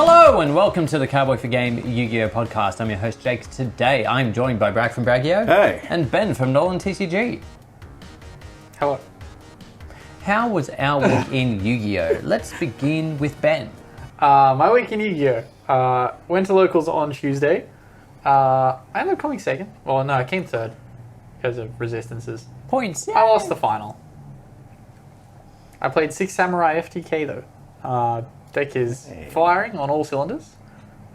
Hello and welcome to the Cowboy4Game Yu-Gi-Oh podcast. I'm your host Jake. Today I'm joined by Brad from Braggio. Hey. And Ben from NolanTCG. Hello. How was our week in Yu-Gi-Oh? Let's begin with Ben. My week in Yu-Gi-Oh! Went to locals on Tuesday. I ended up coming second. Well, no, I came third because of resistances. Points. Yay. I lost the final. I played 6 Samurai FTK though. Deck is firing on all cylinders.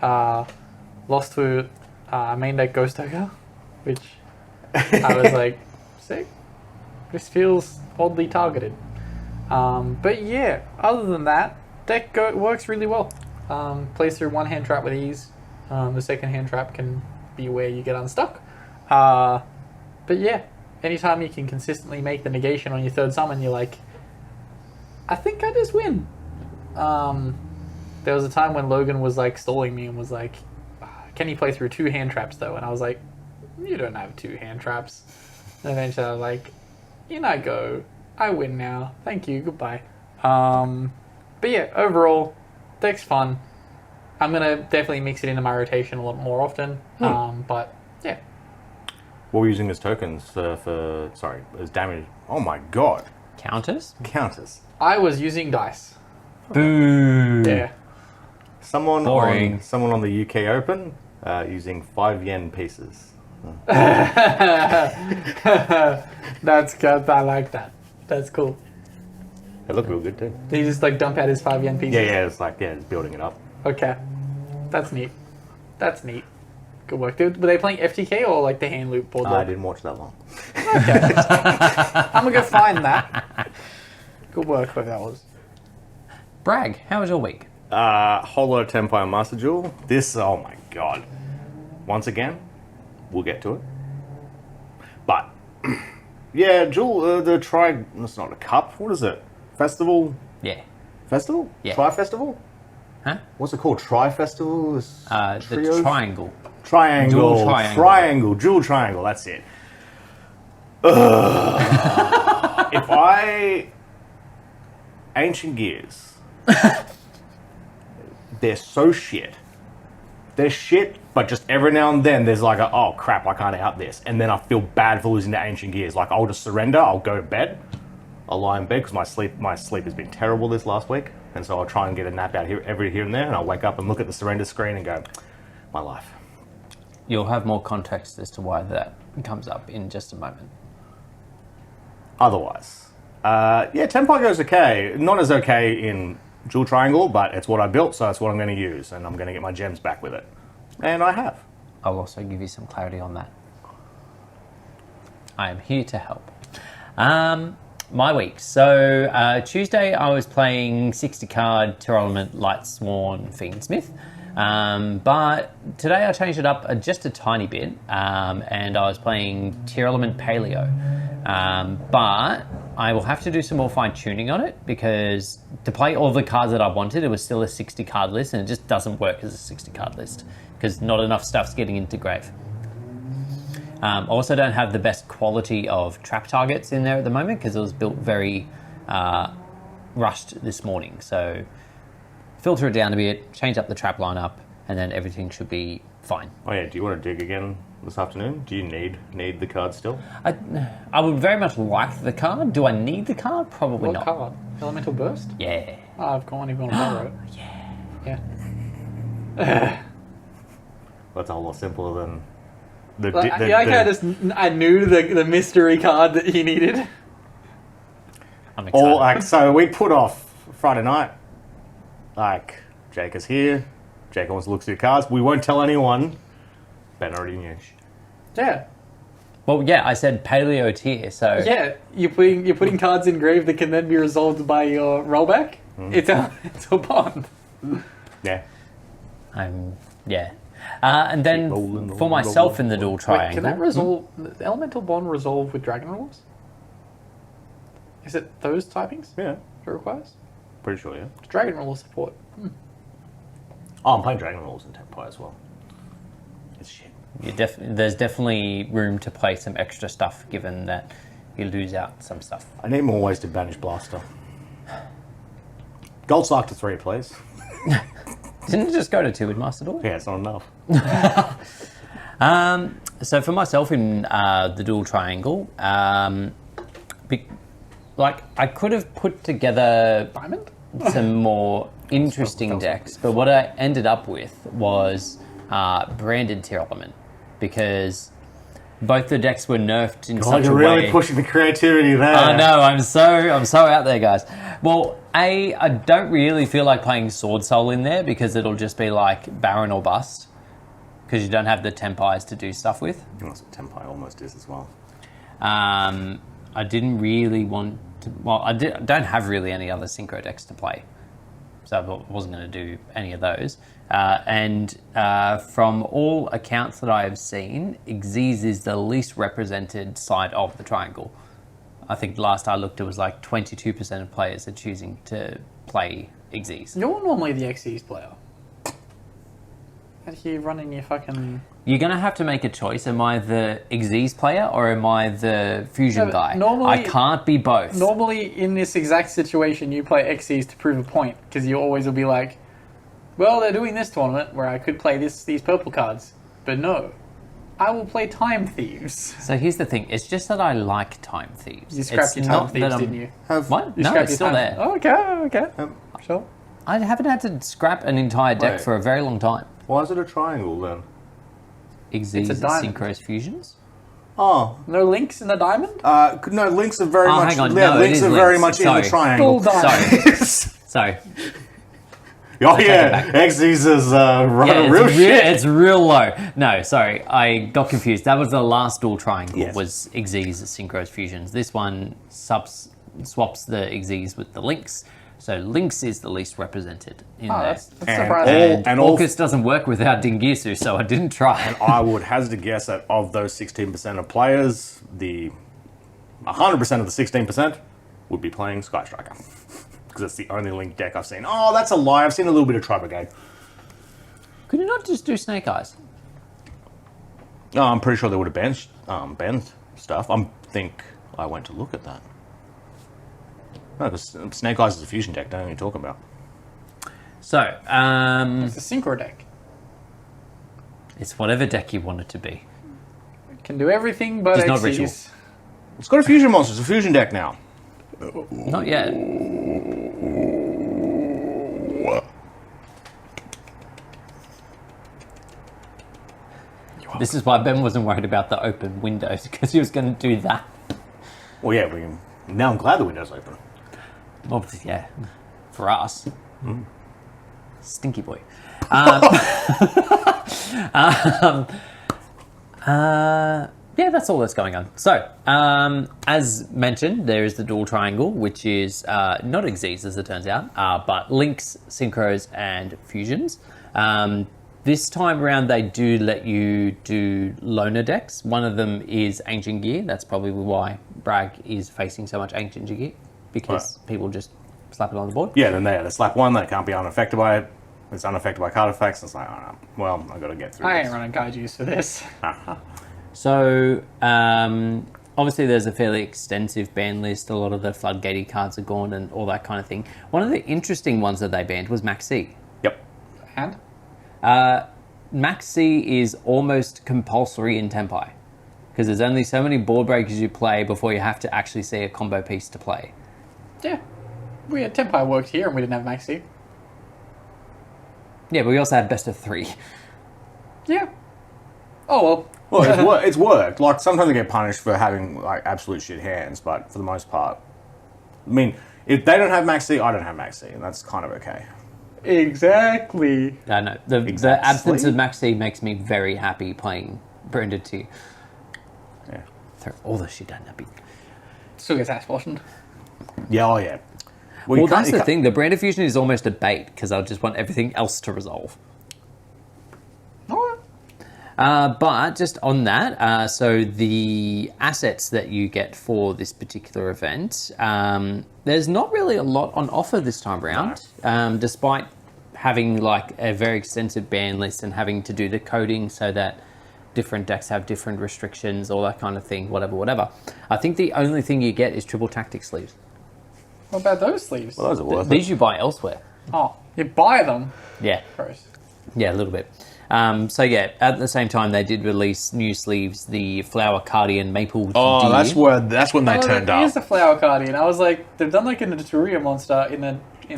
Lost to main deck Ghost Ogre, which I was like, sick. This feels oddly targeted. But yeah, other than that, deck works really well. Plays through one hand trap with ease. The second hand trap can be where you get unstuck. But yeah, anytime you can consistently make the negation on your third summon, you're like, I think I just win. There was a time when Logan was like stalling me and was like, can you play through 2 hand traps though? And I was like, you don't have 2 hand traps. And eventually I was like, in I go. I win now. Thank you. Goodbye. But yeah, overall, deck's fun. I'm going to definitely mix it into my rotation a lot more often. But yeah. What were you using as tokens as damage? Oh my god. Counters? Counters. I was using dice. Boo. Yeah. Someone Boring. on the UK Open using 5 yen pieces. That's good. I like that. That's cool. They look real good too. Did he just like dump out his 5 yen pieces? Yeah, it's building it up. Okay. That's neat. That's neat. Good work. Were they playing FTK or like the hand loop board? I didn't watch that long. Okay. I'm gonna go find that. Good work, whoever that was. Bragg, how was your week? Whole lot of Tempire Master Duel. This, oh my god. Once again, we'll get to it. But, yeah, Duel, it's not a cup, what is it? Festival? Yeah. Festival? Yeah. Tri-Festival? Huh? What's it called? Tri-Festival? The triangle. Triangle. Dual triangle. Triangle. Dual triangle. That's it. Ancient Gears. They're so shit. They're shit, but just every now and then there's like oh crap, I can't out this. And then I feel bad for losing to Ancient Gears. Like I'll just surrender, I'll go to bed. I'll lie in bed because my sleep has been terrible this last week. And so I'll try and get a nap out here and there, and I'll wake up and look at the surrender screen and go, my life. You'll have more context as to why that comes up in just a moment. Otherwise, yeah, Tempire goes okay. Not as okay in Dual Triangle, but it's what I built, so it's what I'm going to use, and I'm going to get my gems back with it. And I have. I'll also give you some clarity on that. I am here to help. My week. So Tuesday I was playing 60 card Tearlament Lightsworn Fiendsmith. But today I changed it up just a tiny bit, and I was playing Tearlament Paleo. But I will have to do some more fine tuning on it because to play all the cards that I wanted, it was still a 60 card list, and it just doesn't work as a 60 card list because not enough stuff's getting into grave. I also don't have the best quality of trap targets in there at the moment because it was built very rushed this morning. So filter it down a bit, change up the trap lineup, and then everything should be fine. Oh yeah, do you want to dig again this afternoon? Do you need the card still? I would very much like the card. Do I need the card? Probably What not. card? Elemental Burst? Yeah. Oh, I've got one if you want to borrow it. Yeah. Yeah. That's a whole lot simpler than I knew the mystery card that he needed. I'm excited. So we put off Friday night. Like, Jake is here. Jake wants to look through cards. We won't tell anyone. Ben already knew. Yeah. Well, yeah, I said paleo tier, so... Yeah, you're putting cards in grave that can then be resolved by your rollback. It's a bond. Yeah. Yeah. And then for myself in the dual triangle... Wait, can that resolve... The Elemental Bond resolve with Dragon Rules? Is it those typings Yeah. it requires? Pretty sure, yeah. Dragon Rules support. Oh, I'm playing Dragon Rules in Tempire as well. It's shit. There's definitely room to play some extra stuff given that you lose out some stuff. I need more ways to banish Blaster. Gold Sark to 3, please. Didn't it just go to 2 with Master Duel? Yeah, it's not enough. So for myself in the dual triangle, I could have put together Diamond? some more interesting decks, but what I ended up with was branded tier element, because both the decks were nerfed in such a you're way. really pushing the creativity there. I know, I'm so out there, guys. Well, I don't really feel like playing Sword Soul in there because it'll just be like Baron or Bust, because you don't have the Tempires to do stuff with. That's what Tempai almost is as well. I didn't really want to... Well, I don't have really any other Synchro decks to play, so I wasn't going to do any of those. From all accounts that I have seen, Xyz is the least represented side of the triangle. I think last I looked, it was like 22% of players are choosing to play Xyz. You're normally the Xyz player. How do you run in your fucking... You're going to have to make a choice. Am I the Xyz player or am I the Fusion guy? normally- I can't be both. Normally, in this exact situation, you play Xyz to prove a point, because you always will be like, well, they're doing this tournament where I could play these purple cards. But no, I will play Time Thieves. So here's the thing. It's just that I like Time Thieves. You scrapped It's your not Time Thieves, that I'm- didn't you? What? You No, scrapped it's your still Time- there. Oh, okay. Sure. I haven't had to scrap an entire deck Wait. for a very long time. Why is it a triangle then? Xyz It's a diamond. Synchros Fusions? Oh, No links in the diamond? no, links are very Oh, much. hang on, Yeah, no, it links is are very links. much in Sorry. the triangle. Full diamond. Sorry. Oh take it yeah, back. Xyz is Yeah, real shit. it's real low. No, sorry, I got confused. That was the last dual triangle, Yes. was Xyz Synchros Fusions. This one swaps the Xyz with the links. So links is the least represented in Oh, there. that's And surprising. and all- Orcus doesn't work without Dingisu, so I didn't try. I would hazard a guess that of those 16% of players, the 100% of the 16% would be playing Sky Striker. Because it's the only Link deck I've seen. Oh, that's a lie. I've seen a little bit of Tri Brigade. Could you not just do Snake Eyes? Oh, I'm pretty sure they would have banned stuff. I think I went to look at that. No, because Snake Eyes is a fusion deck. Don't know what you're talking about. So, It's a synchro deck. it's whatever deck you want it to be. It can do everything but Just not Xyz. ritual. It's got a fusion monster. It's a fusion deck now. Not yet. This is why Ben wasn't worried about the open windows, because he was going to do that. Well, yeah, now I'm glad the window's open. Well, yeah, for us. Stinky boy. Yeah, that's all that's going on. So, as mentioned, there is the dual triangle, which is not Xyz, as it turns out, but links, synchros, and fusions. This time around, they do let you do loner decks. One of them is Ancient Gear. That's probably why Bragg is facing so much Ancient Gear, because people just slap it on the board. Yeah, then they slap one that can't be unaffected by it. It's unaffected by card effects. It's like, oh, no. Well, I got to get through I this. ain't running Kaijus for this. So, obviously there's a fairly extensive ban list. A lot of the floodgatey cards are gone and all that kind of thing. One of the interesting ones that they banned was Max C. Yep. And? Max C is almost compulsory in Tempai, because there's only so many board breakers you play before you have to actually see a combo piece to play. Yeah. We had Tempai worked here and we didn't have Maxi. Yeah, but we also had best of 3. Yeah. Oh, well. Well, it's worked. Like, sometimes they get punished for having, like, absolute shit hands, but for the most part, I mean, if they don't have Max C, I don't have Max C, and that's kind of okay. Exactly. I know. The absence of Max C makes me very happy playing Branded 2. Yeah. Throw all the shit down that bit. Still gets ass washing. Yeah, oh yeah. Well, that's the thing. The Branded Fusion is almost a bait, because I just want everything else to resolve. Alright. But just on that, so the assets that you get for this particular event, there's not really a lot on offer this time around, despite having like a very extensive ban list and having to do the coding so that different decks have different restrictions, all that kind of thing, whatever. I think the only thing you get is triple tactic sleeves. What about those sleeves? Well, those are worth These you buy elsewhere. Oh. You buy them. Yeah. Gross. Yeah, a little bit. So yeah, at the same time, they did release new sleeves, the Flower Cardian Maple Oh, Deer. that's when they turned up. Here's the Flower Guardian. I was like, they've done like a Naturia monster in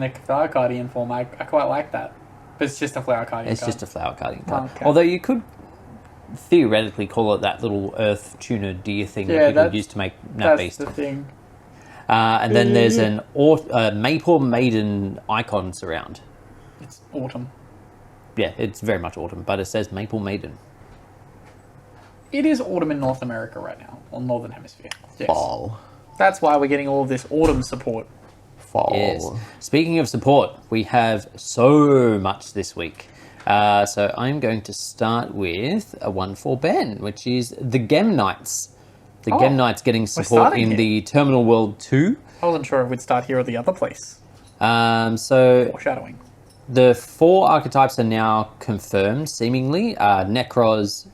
a Flower Guardian form. I quite like that. But it's just a Flower Guardian It's card. just a Flower Cardian card. Okay. Although you could theoretically call it that little Earth Tuner Deer thing that people used to make Nat That's Beast. the thing. And then there's an Maple Maiden icon surround. It's autumn. Yeah, it's very much autumn, but it says Maple Maiden. It is autumn in North America right now, or Northern Hemisphere. Yes. Fall. That's why we're getting all of this autumn support. Fall. Yes. Speaking of support, we have so much this week. So I'm going to start with a one for Ben, which is the Gem Knights. The Gem Knights getting support starting in here. the Terminal World 2. I wasn't sure if we'd start here or the other place. So Foreshadowing. the 4 archetypes are now confirmed, seemingly. Necros.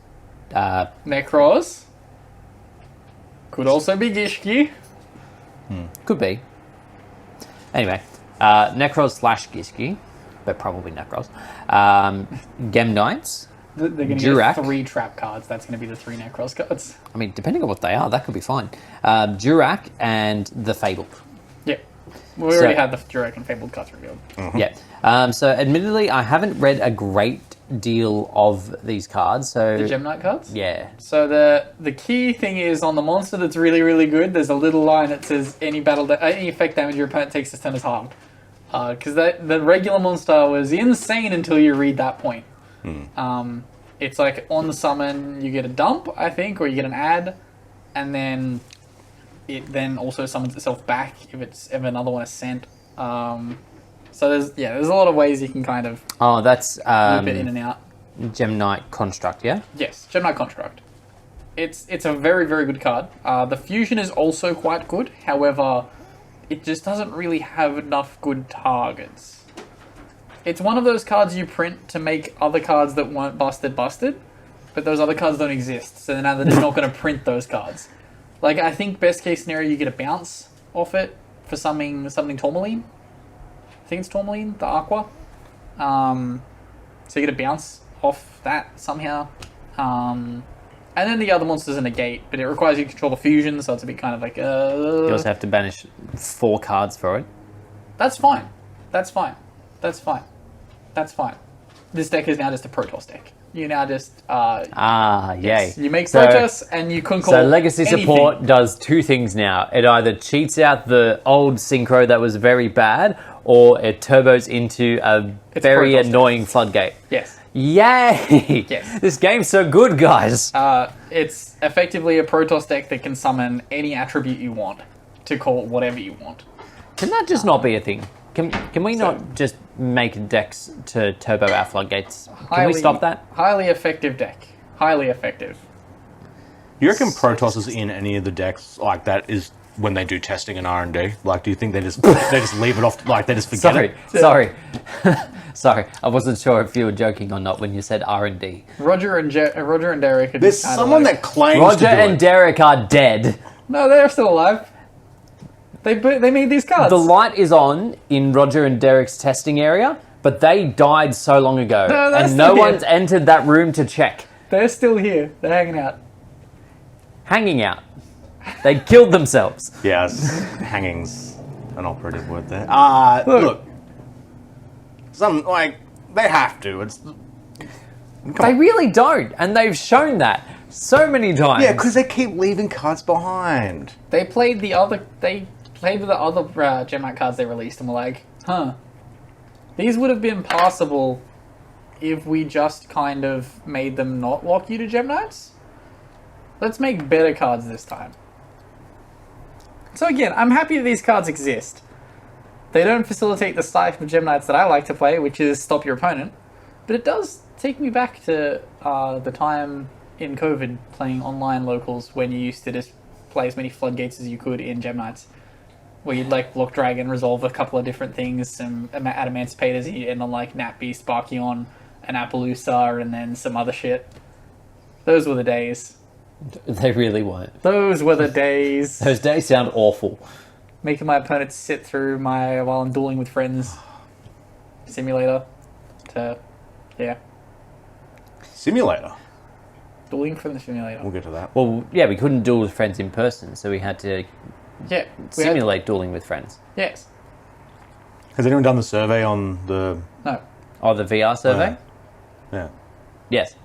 Necros. Could also be Gishki. Could be. Anyway, Necros / Giski, but probably Necros. Gem Knights. They're going to Durac. get 3 trap cards. That's going to be the 3 Necros cards. I mean, depending on what they are, that could be fine. Durac and the Fabled. Yeah. We already had the Durac and Fabled cards revealed. Yeah. So, admittedly, I haven't read a great deal of these cards. So The Gem Knight cards? yeah. So the key thing is on the monster that's really, really good, there's a little line that says any effect damage your opponent takes this turn is harmed. Because the regular monster was insane until you read that point. It's like on the summon you get a dump, I think, or you get an add, and then it then also summons itself back if another one is sent. So there's a lot of ways you can kind of Oh, that's loop it in and out. Gem Knight Construct, yeah? Yes, Gem Knight Construct. It's a very, very good card. The fusion is also quite good. However, it just doesn't really have enough good targets. It's one of those cards you print to make other cards that weren't busted, but those other cards don't exist. So now they're just not going to print those cards. Like, I think best case scenario, you get a bounce off it for something Tourmaline. I think it's Tourmaline, the Aqua. So you get a bounce off that somehow. And then the other monster's a negate, but it requires you to control the fusion, so it's a bit kind of like... You also have to banish 4 cards for it. That's fine. That's fine. That's fine. That's fine. This deck is now just a Protoss deck. You now just... yay. You make So- Protoss, and you can call So Legacy anything. Support does 2 things now. It either cheats out the old Synchro that was very bad, or it turbos into a It's very Protoss annoying floodgate. Yes. Yay! Yes. This game's so good, guys. It's effectively a Protoss deck that can summon any attribute you want to call it whatever you want. Can that just not be a thing? Can we not just make decks to turbo our floodgates? Can we stop that? Highly effective deck. Highly effective. You reckon Protoss is in any of the decks like that is when they do testing and R&D? Like, do you think they just leave it off, like they just forget Sorry. Sorry. I wasn't sure if you were joking or not when you said R&D. Roger and Derek. There's someone that claims Roger to do and it. Derek are dead. No, they're still alive. They made these cards. The light is on in Roger and Derek's testing area, but they died so long ago, No, they're and still no here. one's entered that room to check. They're still here. They're hanging out. Hanging out. They killed themselves. Yes, hanging's an operative word there. Look, some like they have to. It's They really don't, and they've shown that so many times. yeah, because they keep leaving cards behind. They played the other. They played with the other Gem Knight cards they released, and were like, "Huh, these would have been passable if we just kind of made them not lock you to Gem Knights. Let's make better cards this time." So again, I'm happy that these cards exist. They don't facilitate the type of Gem Knights that I like to play, which is stop your opponent. But it does take me back to the time in COVID playing online locals when you used to just play as many floodgates as you could in Gem Knights. Where you'd like Block Dragon, resolve a couple of different things, some add Emancipators, and you end on like Nat Beast, Sparkion, an Appaloosa, and then some other shit. Those were the days. They really weren't. Those were the days. Those days sound awful. Making my opponents sit through while I'm dueling with friends. simulator to, yeah, Simulator. dueling from the simulator. We'll get to that. Well, yeah, we couldn't duel with friends in person, so we had to Yeah. simulate dueling with friends. Yes. Has anyone done the survey on the... No. Oh, the VR survey? Yeah. Yes.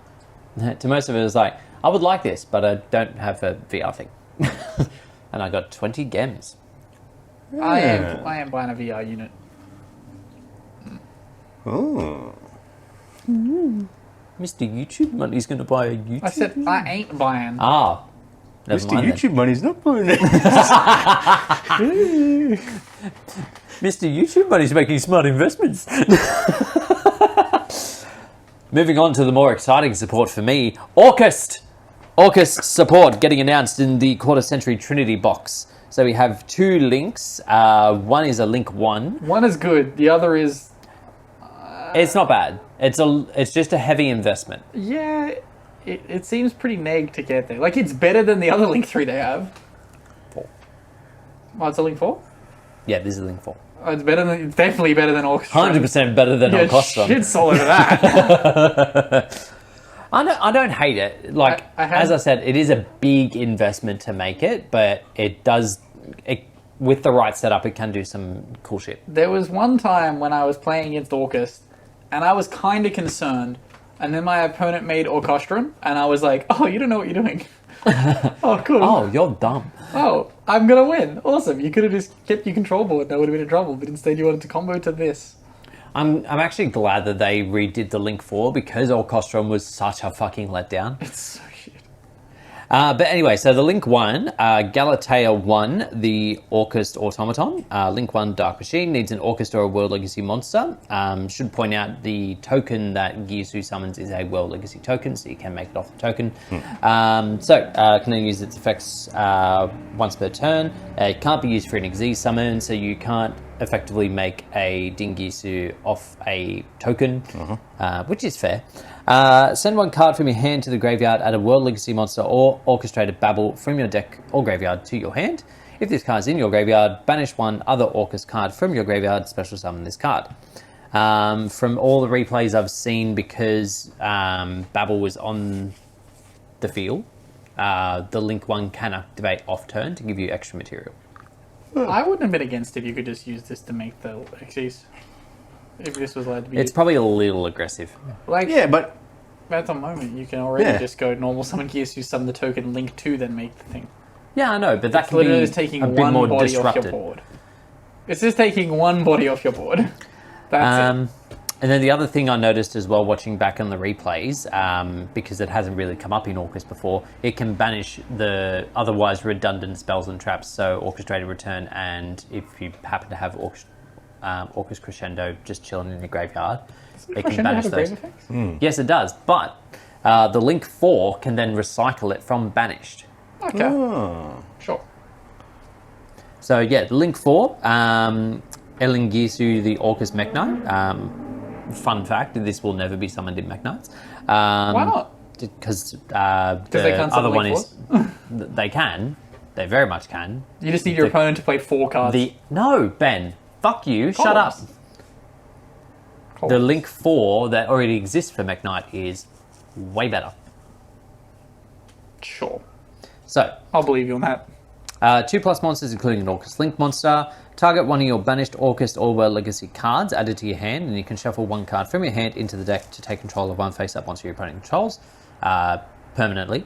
To most of it, it was like, I would like this, but I don't have a VR thing. And I got 20 gems. I am buying a VR unit. Oh. Mr. YouTube Money's going to buy a YouTube. I said I ain't buying. Ah. Never Mr. mind then. YouTube money's not buying it. Mr. YouTube Money's making smart investments. Moving on to the more exciting support for me, Orcust. Orcust support getting announced in the Quarter Century Trinity box. So we have 2 links. One is a link 1. One is good. The other is, It's not bad. It's just a heavy investment. yeah, it seems pretty neg to get there. Like, it's better than the other link 3 they have. 4. Oh, it's a link 4? Yeah, this is link 4. Oh, it's better than. It's definitely better than Orchestra. 100% better than Yeah, Orcustron. shit solid of that. I don't hate it. Like, as I said, it is a big investment to make it, but it does... with the right setup, it can do some cool shit. There was one time when I was playing against Orcust, and I was kind of concerned, and then my opponent made Orchestron, and I was like, oh, you don't know what you're doing. Oh, cool. Oh, you're dumb. Oh, I'm gonna win. Awesome. You could have just kept your control board, that would have been in trouble, but instead you wanted to combo to this. I'm actually glad that they redid the Link 4 because Orchestron was such a fucking letdown. It's so shit. But anyway, so the Link 1, Galatea 1, the Orcust Automaton. Link 1 Dark Machine needs an Orcust or a World Legacy monster. Should point out the token that Gisu summons is a World Legacy token, so you can make it off the token. Can then use its effects once per turn. It can't be used for an Xyz summon, so you can't effectively make a Dingisu off a token, which is fair. Send 1 card from your hand to the graveyard, add a World Legacy monster or Orchestrated Babble from your deck or graveyard to your hand. If this card is in your graveyard, banish 1 other Orcust card from your graveyard, special summon this card. From all the replays I've seen, because Babble was on the field, the Link 1 can activate off turn to give you extra material. I wouldn't have been against if you could just use this to make the Xyz. If this was allowed to be It's probably a little aggressive. like, Yeah, but at the moment you can already Yeah. just go normal summon Gisu, summon the token, link 2, then make the thing. Yeah, I know, but that It's can be literally just taking a bit one more body off disrupted. your board. It's just taking one body off your board. That's it. And then the other thing I noticed as well, watching back on the replays, because it hasn't really come up in Orcust before, it can banish the otherwise redundant spells and traps, so Orchestrated Return, and if you happen to have Orcust Crescendo just chilling in your graveyard, it can banish those. Yes, it does, but the Link 4 can then recycle it from banished. Okay. oh. Sure. So yeah, the Link 4, Elingisu the Orcust Mekk-Knight. Fun fact, this will never be summoned in Mekk-Knights. Why not? Because they the can't other summon one Link is... They can. They very much can. You just need your opponent to play 4 cards. No, Ben. Fuck you. Shut up. Columns. The Link 4 that already exists for Mekk-Knight is way better. Sure. So, I'll believe you on that. 2+ monsters, including an Orcust Link monster. Target one of your banished Orcust or World Legacy cards added to your hand, and you can shuffle 1 card from your hand into the deck to take control of 1 face-up monster your opponent controls permanently.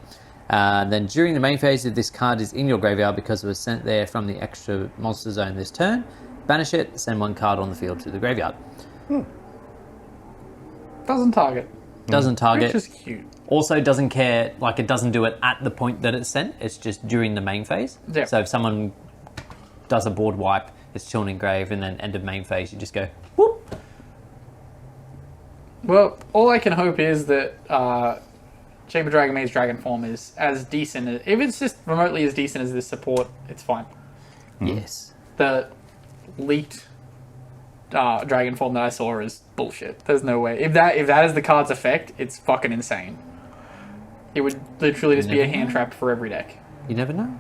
Then during the main phase, if this card is in your graveyard because it was sent there from the extra monster zone this turn, banish it, send 1 card on the field to the graveyard. Doesn't target. Doesn't target. Which is cute. Also doesn't care, like it doesn't do it at the point that it's sent, it's just during the main phase. Yeah. So if someone does a board wipe, it's chilling in grave, and then end of main phase, you just go, whoop. Well, all I can hope is that Chamber Dragon Maze Dragon Form is as decent. If it's just remotely as decent as this support, it's fine. Yes. The leaked Dragon Form that I saw is bullshit. There's no way. If that is the card's effect, it's fucking insane. It would literally just be a hand trap for every deck. You never know.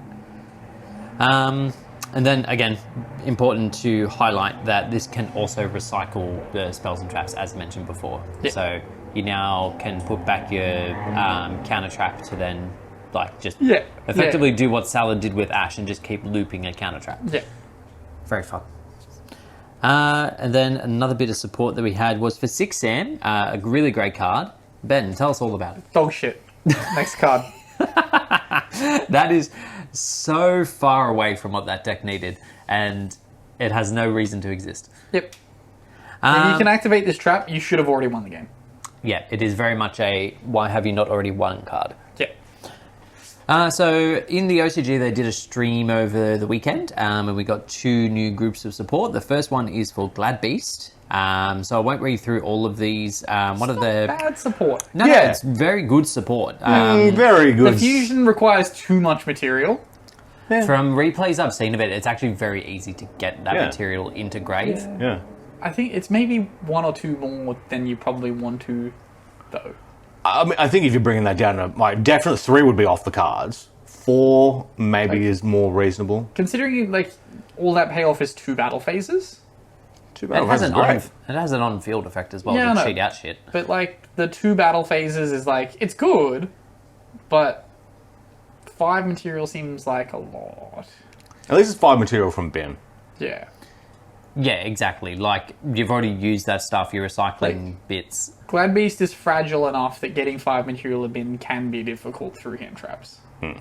And then again, important to highlight that this can also recycle the spells and traps as mentioned before. Yeah. So you now can put back your counter trap to then like just effectively do what Salad did with Ash and just keep looping a counter trap. Yeah. Very fun. And then another bit of support that we had was for 6 Sam, a really great card. Ben, tell us all about it. Dog shit. Next card. That is so far away from what that deck needed, and it has no reason to exist. Yep. When you can activate this trap, you should have already won the game. Yeah, it is very much a why have you not already won card. Yeah. So in the OCG, they did a stream over the weekend, and we got 2 new groups of support. The first one is for Glad Beast. So I won't read through all of these. Bad support. No, it's very good support. Very good. The fusion requires too much material. From replays I've seen of it, it's actually very easy to get that material into Grave. Yeah. I think it's maybe 1 or 2 more than you probably want to, though. I mean, I think if you're bringing that down to, like, definitely 3 would be off the cards. 4 maybe is more reasonable. Considering, like, all that payoff is 2 battle phases. 2 It battle has, phases it has an on-field effect as well Yeah, I to know. cheat out shit. But, like, the 2 battle phases is, like, it's good, but 5 material seems like a lot. At least it's 5 material from bin. Yeah. Yeah, exactly. Like, you've already used that stuff, you're recycling bits. Glad Beast is fragile enough that getting 5 material a bin can be difficult through hand traps. The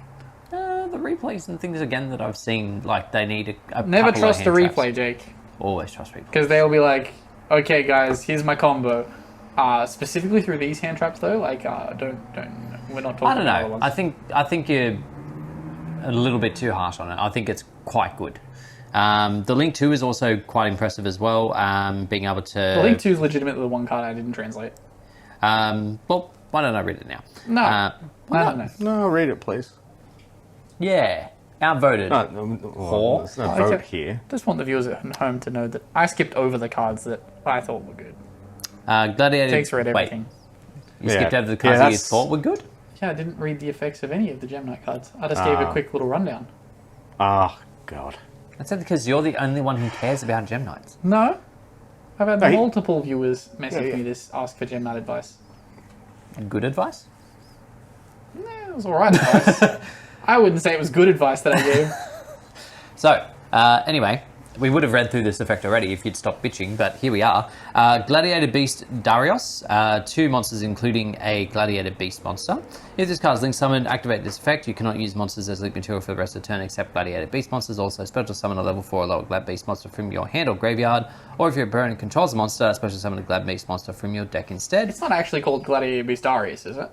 replays and things, again, that I've seen, like, they need a Never couple trust of a hand replay, traps. Jake. Always trust replays. Because they'll be like, okay, guys, here's my combo. Specifically through these hand traps, though, like, don't. We're not talking I don't about other know. ones. I think you're a little bit too harsh on it. I think it's quite good. The Link 2 is also quite impressive as well. Being able to... The Link 2 is legitimately the one card I didn't translate. Well, why don't I read it now? No. I don't know. No, read it, please. Yeah. Outvoted. There's no vote Okay. here. Just want the viewers at home to know that I skipped over the cards that I thought were good. Gladiator... Jake's read everything. You Yeah. skipped over the cards that you that's- thought were good? Yeah, I didn't read the effects of any of the Gem Knight cards. I just gave a quick little rundown. God. That's because you're the only one who cares about Gem Knights. No. I've had No, multiple viewers message Yeah. me this, ask for Gem Knight advice. Good advice? It was alright advice. I wouldn't say it was good advice that I gave. So, anyway, we would have read through this effect already if you'd stopped bitching, but here we are. Gladiator Beast Darius, 2 monsters including a Gladiator Beast monster. If this card is link summoned, activate this effect. You cannot use monsters as link material for the rest of the turn except Gladiator Beast monsters. Also, special summon a level 4 or lower Glad Beast monster from your hand or graveyard, or if your opponent controls a monster, special summon a Glad Beast monster from your deck instead. It's not actually called Gladiator Beast Darius, is it?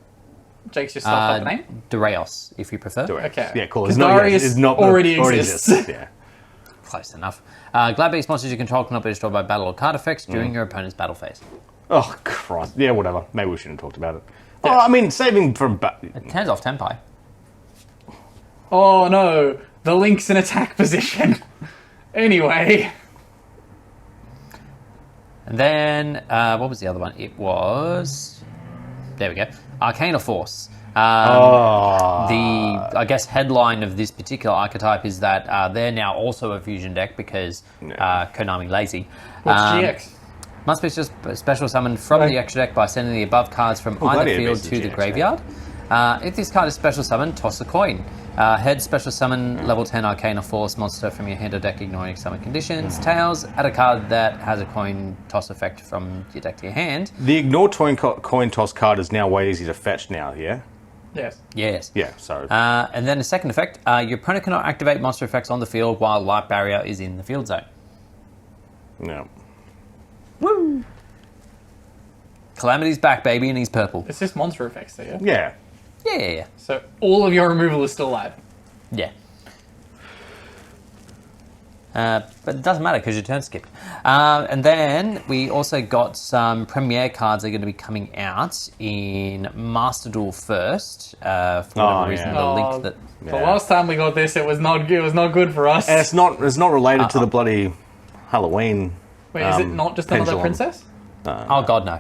Jake's just stuffed up the name? Darius, if you prefer. Okay. Yeah, cool. Because Darius already exists. Yeah. Close enough. Glad Beast monsters you control cannot be destroyed by battle or card effects during your opponent's battle phase. Oh, Christ. Yeah, whatever. Maybe we shouldn't have talked about it. Oh, I mean, saving from... It turns off Tempai. Oh no, the Link's in attack position. Anyway. And then, what was the other one? It was... There we go. Arcana Force. The, I guess, headline of this particular archetype is that they're now also a fusion deck because Konami lazy. What's GX? Must be just special summoned from the extra deck by sending the above cards from either Gladiator field Beast is to the GX, graveyard. If this card is special summoned, toss a coin. Head special summon level 10 Arcana Force monster from your hand or deck ignoring summon conditions. Tails, add a card that has a coin toss effect from your deck to your hand. The ignore coin toss card is now way easier to fetch now, yeah? Yes. Yes. Yeah, so... And then the second effect, your opponent cannot activate monster effects on the field while Light Barrier is in the field zone. no. Woo! Calamity's back, baby, and he's purple. It's just monster effects there, yeah? Yeah. Yeah. So all of your removal is still alive. Yeah. But it doesn't matter because your turn skipped. And then we also got some premiere cards that are going to be coming out in Master Duel first. For whatever reason, the link that... The last time we got this, it was not good for us. And it's not related to the bloody Halloween. Wait, is it not just another pendulum. princess? Oh god, no.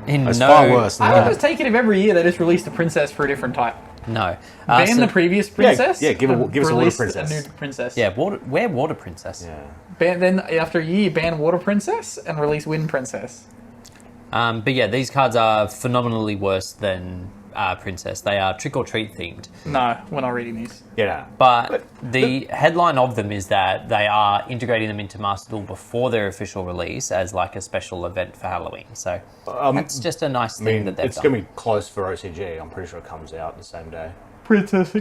It's far worse than I would that. just take it if every year they just released a princess for a different type. No. Ban So- the previous princess. yeah, give us a water release princess. A new princess. Yeah, wear Water Princess. Yeah. Then after a year, ban water princess and release wind princess. But yeah, these cards are phenomenally worse than Princess. They are trick or treat themed. No, we're not reading these. Yeah. But the headline of them is that they are integrating them into Master Duel before their official release as like a special event for Halloween. So that's just a nice I thing mean, that they've it's done. going to be close for OCG. I'm pretty sure it comes out the same day. Princess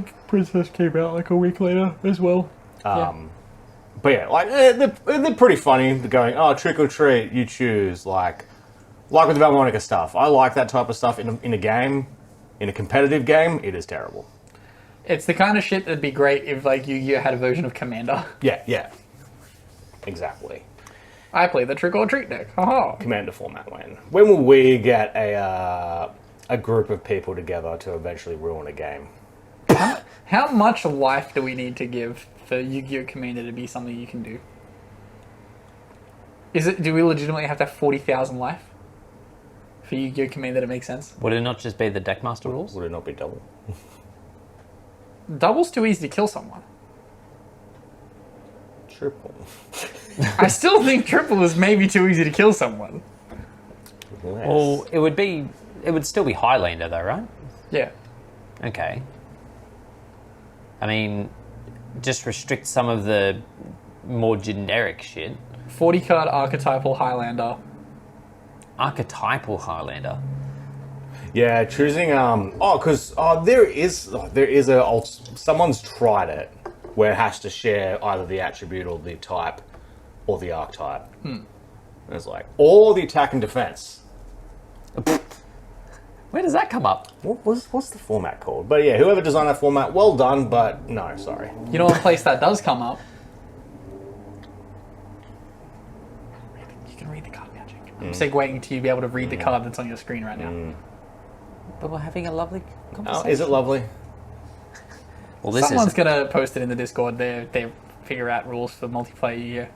came out like a week later as well. But yeah, like they're pretty funny. They're going, oh, trick or treat, you choose. Like with the Valmonica stuff. I like that type of stuff in a game. In a competitive game, it is terrible. It's the kind of shit that'd be great if like Yu-Gi-Oh had a version of Commander. Yeah. Exactly. I play the trick or treat deck. Haha. Commander format when will we get a group of people together to eventually ruin a game? How much life do we need to give for Yu-Gi-Oh Commander to be something you can do? Do we legitimately have to have 40,000 life for Yu-Gi-Oh Commander to make sense? Would it not just be the Deckmaster rules? Would it not be double? Double's too easy to kill someone. Triple. I still think triple is maybe too easy to kill someone. Less. Well, it would still be Highlander though, right? Yeah. Okay. I mean, just restrict some of the more generic shit. 40 card archetypal Highlander. Archetypal Highlander. Yeah, choosing because there is someone's tried it where it has to share either the attribute or the type or the archetype. It's like or the attack and defense. Where does that come up? What's the format called? But yeah, whoever designed that format, well done, but no, sorry. You know one place that does come up? You can read the card magic. I'm segueing to you be able to read the card that's on your screen right now. But we're having a lovely Oh, conversation. is it lovely? Well, this Someone's is. gonna post it in the Discord. They figure out rules for multiplayer Yu-Gi-Oh.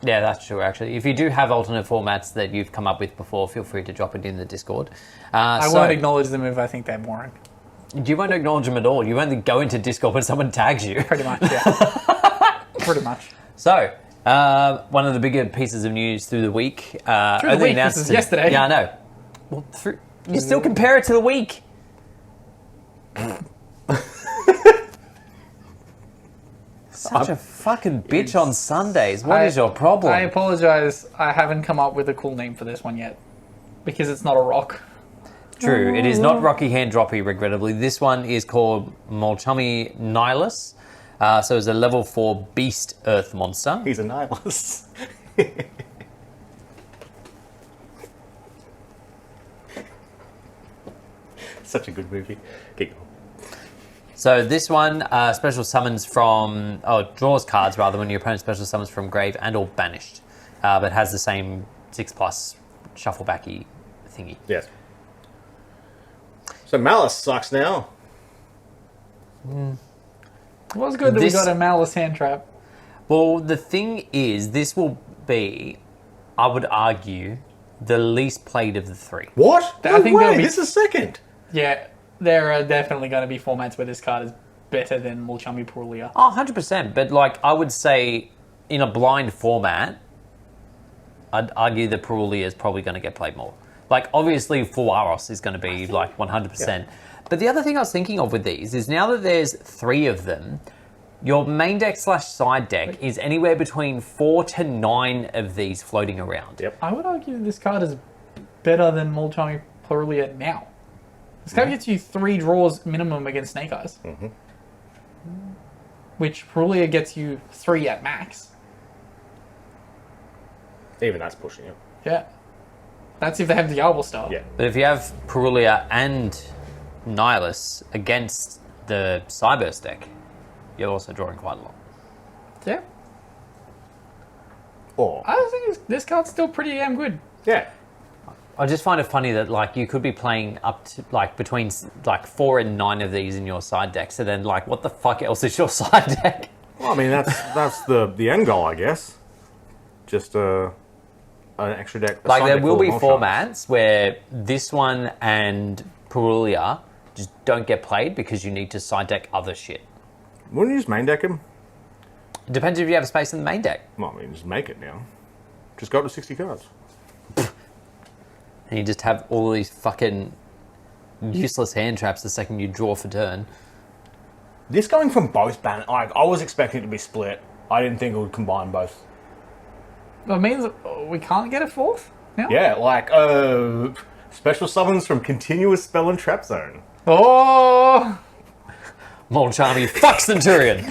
Yeah, that's true, actually. If you do have alternate formats that you've come up with before, feel free to drop it in the Discord. I won't acknowledge them if I think they're boring. You won't acknowledge them at all. You only go into Discord when someone tags you. Pretty much, yeah. Pretty much. So, one of the bigger pieces of news through the week. Through the week, this is yesterday. Yeah, I know. Well, you still compare it to the week. Such a fucking bitch on Sundays. What is your problem? I apologize. I haven't come up with a cool name for this one yet. Because it's not a rock. True, it is not Rocky Hand Droppy, regrettably. This one is called Mulcharmy Nihilus. So it's a level 4 beast earth monster. He's a nihilist. Such a good movie. Keep going. So this one special summons from, draws cards rather when your opponent special summons from grave and or banished, but has the same 6+ shuffle backy thingy. Yes. So Malice sucks now. It was good that This- we got a Malice hand trap. Well, the thing is, this will be, I would argue, the least played of the three. What? I No think way. there'll be- This is second. Yeah, there are definitely going to be formats where this card is better than Mulcharmy Purulia. Oh, 100%. But, I would say, in a blind format, I'd argue that Purulia is probably going to get played more. Obviously, Fuaros is going to be, 100%. Yeah. But the other thing I was thinking of with these is now that there's 3 of them, your main deck / side deck is anywhere between 4 to 9 of these floating around. Yep. I would argue this card is better than Mulcharmy Purulia now. This card gets you 3 draws minimum against Snake Eyes. Which Purulia gets you 3 at max. Even that's pushing it. Yeah. That's if they have the Diablo Star. Yeah. But if you have Purulia and Nihilus against the Cyburst deck, you're also drawing quite a lot. Yeah. Or I think this card's still pretty damn good. yeah. I just find it funny that you could be playing up to between 4 and 9 of these in your side deck. So then what the fuck else is your side deck? Well, I mean that's the end goal, I guess. Just an extra deck. There will be formats where this one and Purulia just don't get played because you need to side deck other shit. Wouldn't you just main deck him? It depends if you have space in the main deck. Well, I mean, just make it now. Just go up to 60 cards. And you just have all these fucking useless hand traps the second you draw for turn. This going from both ban, like I was expecting it to be split. I didn't think it would combine both. That means we can't get a fourth now? Yeah, like special summons from continuous spell and trap zone. Oh! Mulcharmy fuck Centurion.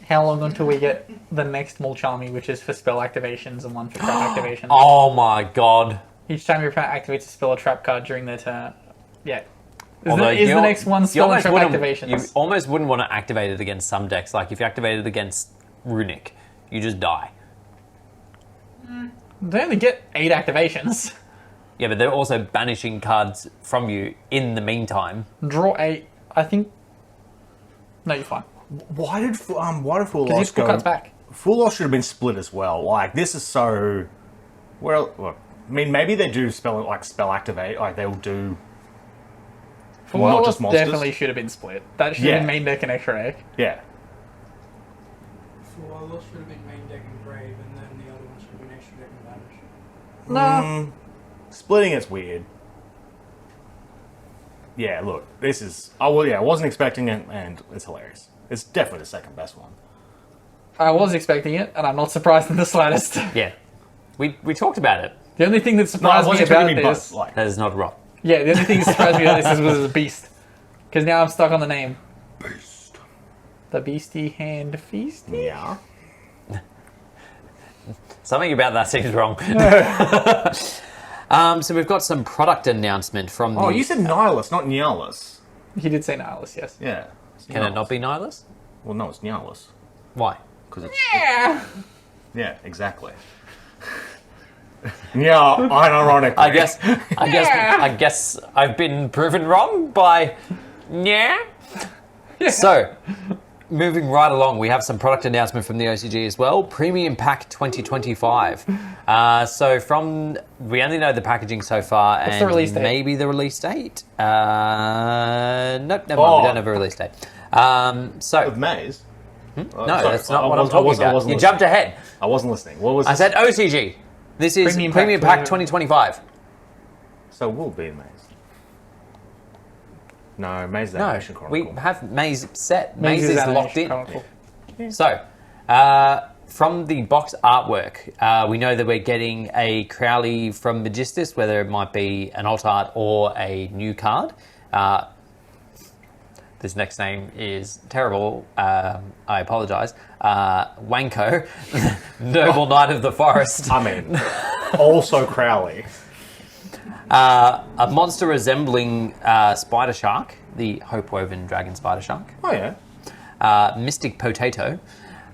How long until we get the next Mulcharmy, which is for spell activations and one for trap activations? Oh my god. Each time your opponent activates a spell or trap card during their turn. Yeah. Although Is the next one spell and trap You activations? almost wouldn't want to activate it against some decks. Like if you activate it against Runic, you just die. They only get 8 activations. Yeah, but they're also banishing cards from you in the meantime. Draw 8. I think... No, you're fine. Why did Full Because you Loss put go? cards back. Full Loss should have been split as well. Like this is so. Well, look. I mean, maybe they do spell activate. Like they'll do. Full not Loss just monsters. definitely should have been split. That should have been main deck and extra deck. Yeah. Full Loss should have been main deck and grave, and then the other one should have been extra deck and banish. No. Splitting it's weird. Yeah, look, this is. I wasn't expecting it, and it's hilarious. It's definitely the second best one. I was expecting it, and I'm not surprised in the slightest. Yeah. We talked about it. The only thing that No, I surprised wasn't me about expecting this... both. Like, That is not wrong. Yeah, the only thing that surprised me about this was the Beast. Because now I'm stuck on the name. Beast. The Beastie Hand Feasty? Yeah. Something about that seems wrong. So we've got some product announcement from the... Oh, you said Nihilus, not Nihilus. He did say Nihilus, yes. Yeah. Can it not be Nihilus? Well, no, it's Nihilus. Why? Because it's. Yeah. Yeah, exactly. Yeah, unironically. I guess I've been proven wrong by yeah. So, moving right along, we have some product announcement from the OCG as well. Premium Pack 2025. We only know the packaging so far, What's and the release date? maybe the release date. Nope, never mind. We don't have a release date. Of Maze. No, that's not what I'm talking about. You listening. jumped ahead. I wasn't listening. What was I this? said OCG. This is Premium Pack 2025. So we'll be in Maze. No, Maze is No, Animation we Chronicle. have Maze set. Maze is Animation locked in. Chronicle. So, from the box artwork, we know that we're getting a Crowley from Magistus, whether it might be an alt art or a new card. This next name is terrible. I apologise. Wanko, Noble Knight of the Forest. I mean, also Crowley. A monster resembling Spider Shark, the Hope-Woven Dragon Spider Shark. Oh, yeah. Mystic Potato.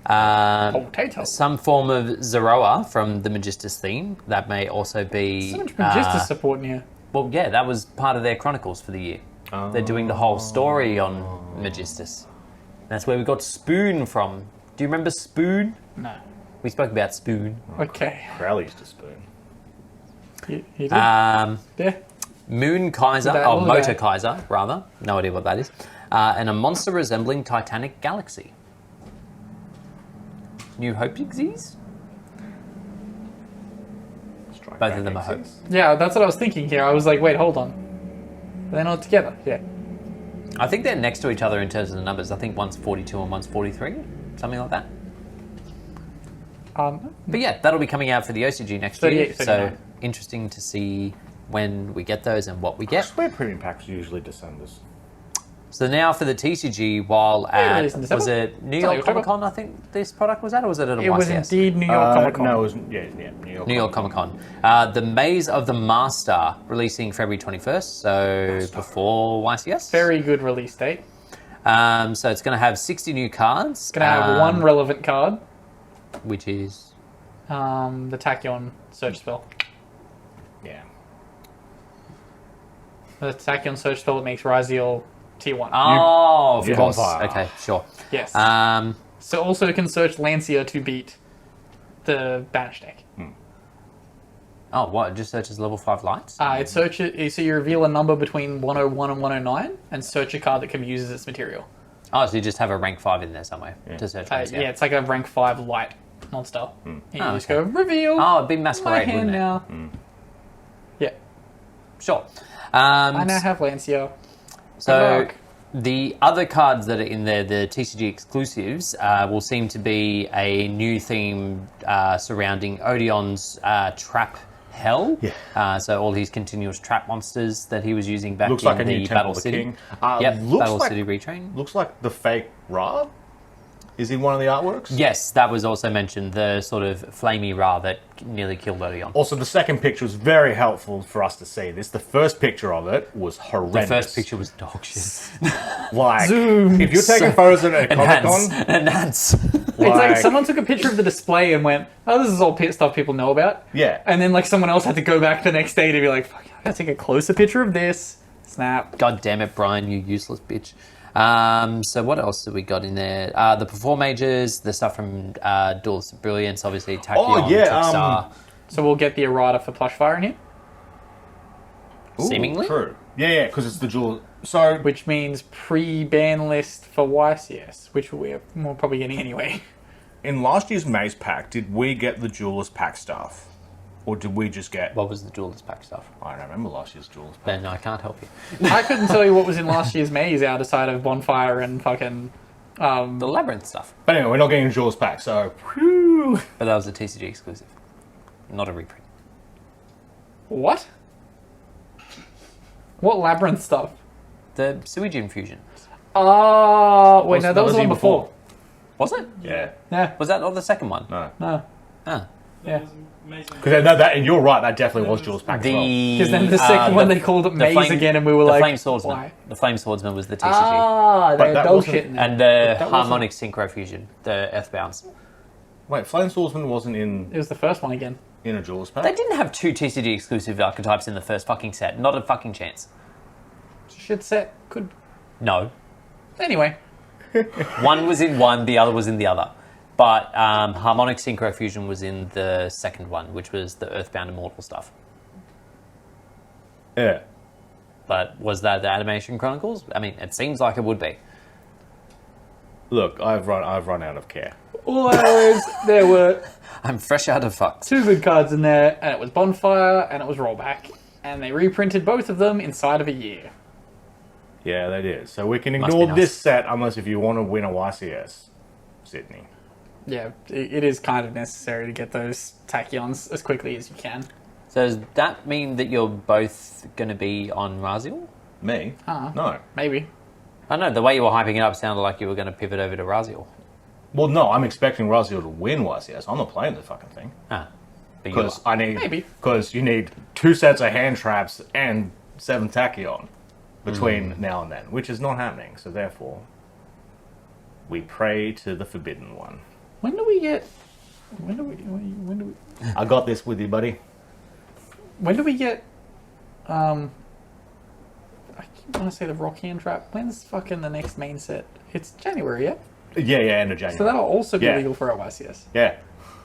Potato. Some form of Zeroa from the Magistus theme. That may also be... So much Magistus support in here. Well, yeah, that was part of their chronicles for the year. They're doing the whole story on Magistus. That's where we got Spoon from. Do you remember Spoon? No. We spoke about Spoon. Okay. Crowley used to spoon. He did. Yeah. Moon Kaiser, That or was Motor that. Kaiser, rather. No idea what that is. And a monster resembling Titanic Galaxy. New Hope Pixies? Both of them are Hope. Yeah, that's what I was thinking here. I was like, wait, hold on. They're not together. Yeah. I think they're next to each other in terms of the numbers. I think one's 42 and one's 43, something like that. But yeah, that'll be coming out for the OCG next year. 38, So 39. interesting to see when we get those and what we get. I swear premium packs are usually December's. So now for the TCG, while at, released in December. was it New It's like York October. Comic Con, I think this product was at, or was it at a It was YCS? indeed New York Comic Con. No, it was New York Comic Con. The Maze of the Master, releasing February 21st, so before YCS. Very good release date. So it's going to have 60 new cards. Gonna have one relevant card. Which is... The Tachyon search spell. Yeah. The Tachyon search spell that makes Raziel T1. Oh, of Yeah. course. Bonfire. Okay, sure. Yes. Um, So also can search Lancia to beat the Banish deck. Oh, what? It just searches level 5 lights? It searches, so you reveal a number between 101 and 109 and search a card that can be used as its material. Oh, so you just have a rank 5 in there somewhere to search ones, Yeah, it's like a rank 5 light monster. And you Oh, just okay. go, reveal Oh, it'd be my Masquerade, hand wouldn't it? now. Yeah. Sure. I now have Lancia. So Rock. the other cards that are in there, the TCG exclusives, will seem to be a new theme surrounding Odeon's Trap Hell. Yeah. So all his continuous trap monsters that he was using back Looks in like a the new Battle Temple of the City. King. Yep, Looks Battle like, City retrain. Looks like the fake Ra. Is he one of the artworks? Yes, that was also mentioned, the sort of flamey Ra that nearly killed Odeon. Also, the second picture was very helpful for us to see this. The first picture of it was The horrendous. first picture was dog shit. Like, Zoom. if you're taking photos at a Comic-Con, Enhance. It's like like- someone took a picture of the display and went, oh, this is all stuff people know about. yeah. And then like someone else had to go back the next day to be like, fuck, I gotta take a closer picture of this. Snap. God damn it, Brian, you useless bitch. So what else have we got in there? The Perform Mages, the stuff from Duelist of Brilliance, obviously Tachyon, Oh, yeah, Texar, So we'll get the errata for Plushfire in here, Ooh, seemingly. True. Yeah, because it's the jewel. So, which means pre-ban list for YCS, which we're probably getting anyway. in last year's Maze Pack, did we get the Duelist Pack stuff? Or did we just get... What was the Duelist pack stuff? I don't remember last year's Duelist Pack. Then I can't help you. I couldn't tell you what was in last year's maze outside of Bonfire and fucking... The Labyrinth stuff. But anyway, we're not getting a Duelist Pack, so... Whew. But that was a TCG exclusive. Not a reprint. What? What Labyrinth stuff? The Sewage Infusion. Oh, wait, no, that was the the one before. Was it? Yeah. Yeah, Was that not the second one? No. no. Ah. Yeah. That was amazing. Because that, and you're right, that definitely was Duelist Pack as well. Because then the second one they called it Maze again, and we were the like, Flame Swordsman. why? The Flame Swordsman was the TCG. Ah, But they that dog wasn't- shit in there. And the that wasn't- Harmonic Synchro Fusion, the Earthbounds. Wait, Flame Swordsman wasn't It was the first one again. in a Duelist Pack? They didn't have 2 TCG exclusive archetypes in the first fucking set. Not a fucking chance. Shit set. Could. No. Anyway. One was in one, the other was in the other. But Harmonic Synchro Fusion was in the second one, which was the Earthbound Immortal stuff. Yeah. But was that the Animation Chronicles? I mean, it seems like it would be. Look, I've run out of care. All I know is there were I'm fresh out of fucks. 2 good cards in there, and it was Bonfire, and it was Rollback. And they reprinted both of them inside of a year. Yeah, that is. So we can Must ignore be nice. this set unless if you want to win a YCS, Sydney. Yeah, it is kind of necessary to get those tachyons as quickly as you can. So does that mean that you're both going to be on Raziel? Me? No. Maybe. I don't know, the way you were hyping it up sounded like you were going to pivot over to Raziel. Well, no, I'm expecting Raziel to win YCS. I'm not playing the fucking thing. Ah, but you Because are. I need... Maybe. Because you need 2 sets of hand traps and 7 tachyon between now and then, which is not happening. So therefore, we pray to the Forbidden One. When do we get... When do we... I got this with you, buddy. When do we get... I want to say the Rock Hand Trap. When's fucking the next main set? It's January, yeah? Yeah, end of January. So that'll also be Yeah. legal for our YCS. Yeah,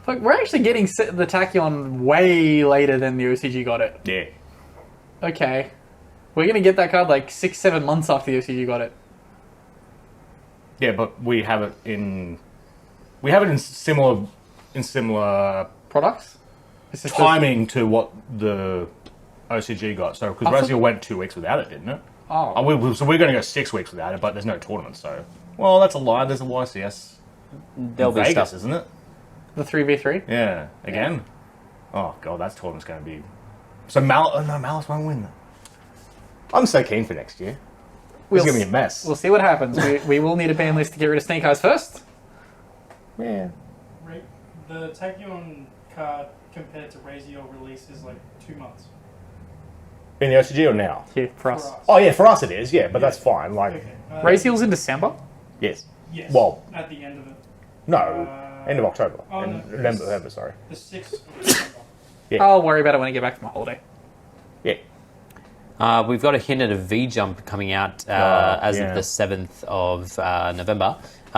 Like, we're actually getting the Tachyon way later than the OCG got it. yeah. Okay. We're going to get that card like 6-7 months after the OCG got it. Yeah, but we have it in... We have it in similar Products? It's just timing to what the OCG got. So, because I thought- Raziel went 2 weeks without it, didn't it? Oh. So we're going to go 6 weeks without it, but there's no tournament, so... Well, that's a lie. There's a YCS There'll in be Vegas, stuff. isn't it? The 3v3? Yeah. Again? Oh, God, that tournament's going to be... So Malice won't win. I'm so keen for next year. It's going to be a mess. We'll see what happens. we will need a ban list to get rid of Snake Eyes first. Yeah. Right. The Tachyon card compared to Raziel release is like 2 months In the OCG or now? Yeah, for for us. us. Oh, yeah, for us it is, yeah, but that's fine. Like, Okay. Raziel's in December? yes. Yes. Well, at the end of it. no. End of October. Oh, no. November, sorry. The 6th of December. Yeah. I'll worry about it when I get back from my holiday. Yeah. We've got a hint at a V-Jump coming out as yeah. of the 7th of November.